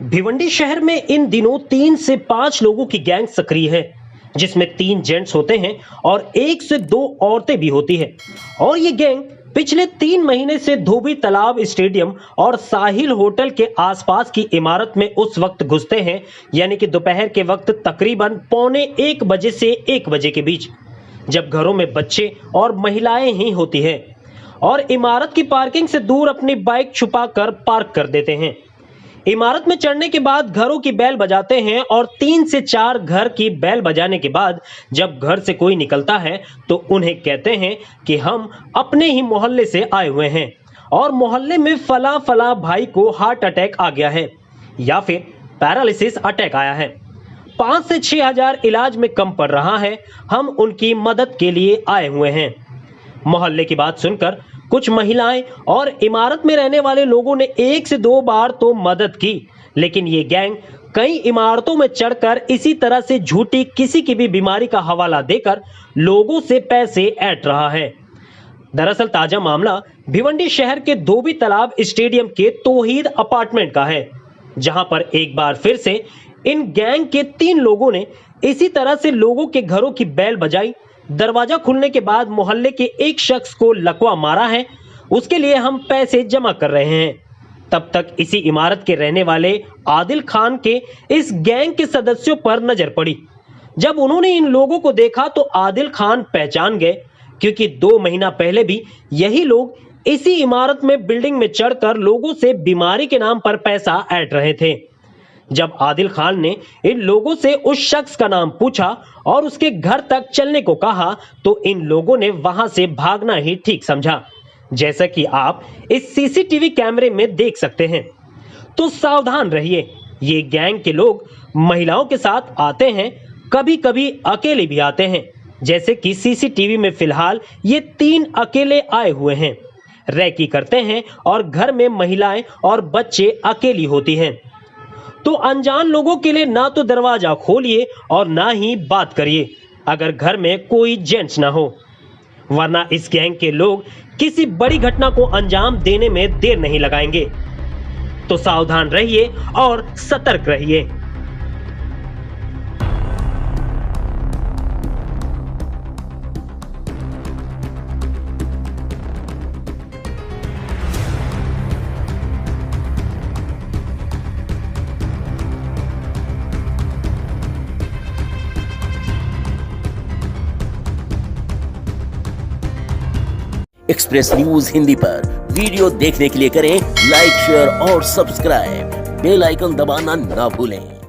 भिवंडी शहर में इन दिनों 3 से 5 लोगों की गैंग सक्रिय है, जिसमें 3 जेंट्स होते हैं और 1 से 2 औरतें भी होती है। और ये गैंग पिछले 3 महीने से धोबी तालाब स्टेडियम और साहिल होटल के आसपास की इमारत में उस वक्त घुसते हैं, यानी कि दोपहर के वक्त तकरीबन 12:45 बजे से 1 बजे के बीच, जब घरों में बच्चे और महिलाएं ही होती हैं, और इमारत की पार्किंग से दूर अपनी बाइक छुपा कर पार्क कर देते हैं। इमारत में चढ़ने के बाद घरों की बेल बजाते हैं और 3 से 4 घर की बेल बजाने के बाद जब घर से कोई निकलता है तो उन्हें कहते हैं कि हम अपने ही मोहल्ले से आए हुए हैं और मोहल्ले में फला फला भाई को हार्ट अटैक आ गया है या फिर पैरालिसिस अटैक आया है, 5 से 6 हजार इलाज में कम पड़ रहा है, हम उनकी मदद के लिए आए हुए हैं। मोहल्ले की बात सुनकर कुछ महिलाएं और इमारत में रहने वाले लोगों ने 1 से 2 बार तो मदद की, लेकिन ये गैंग कई इमारतों में चढ़कर इसी तरह से झूठी किसी की भी बीमारी का हवाला देकर लोगों से पैसे ऐंठ रहा है। दरअसल ताजा मामला भिवंडी शहर के धोबी तालाब स्टेडियम के तौहीद अपार्टमेंट का है, जहां पर एक बार फिर से इन गैंग के 3 लोगों ने इसी तरह से लोगों के घरों की बेल बजाई। दरवाजा खुलने के बाद मोहल्ले के एक शख्स को लकवा मारा है, उसके लिए हम पैसे जमा कर रहे हैं। तब तक इसी इमारत के रहने वाले आदिल खान के इस गैंग के सदस्यों पर नजर पड़ी। जब उन्होंने इन लोगों को देखा तो आदिल खान पहचान गए, क्योंकि 2 महीना पहले भी यही लोग इसी इमारत में बिल्डिंग में चढ़कर लोगों से बीमारी के नाम पर पैसा ऐंठ रहे थे। जब आदिल खान ने इन लोगों से उस शख्स का नाम पूछा और उसके घर तक चलने को कहा तो इन लोगों ने वहां से भागना ही ठीक समझा, जैसा कि आप इस सीसीटीवी कैमरे में देख सकते हैं। तो सावधान रहिए, ये गैंग के लोग महिलाओं के साथ आते हैं, कभी कभी अकेले भी आते हैं, जैसे कि सीसीटीवी में फिलहाल ये 3 अकेले आए हुए हैं, रैकी करते हैं और घर में महिलाएं और बच्चे अकेली होती हैं। तो अनजान लोगों के लिए ना तो दरवाजा खोलिए और ना ही बात करिए अगर घर में कोई जेंट्स ना हो, वरना इस गैंग के लोग किसी बड़ी घटना को अंजाम देने में देर नहीं लगाएंगे। तो सावधान रहिए और सतर्क रहिए। एक्सप्रेस न्यूज हिंदी पर वीडियो देखने के लिए करें लाइक, शेयर और सब्सक्राइब। बेल आइकन दबाना ना भूलें।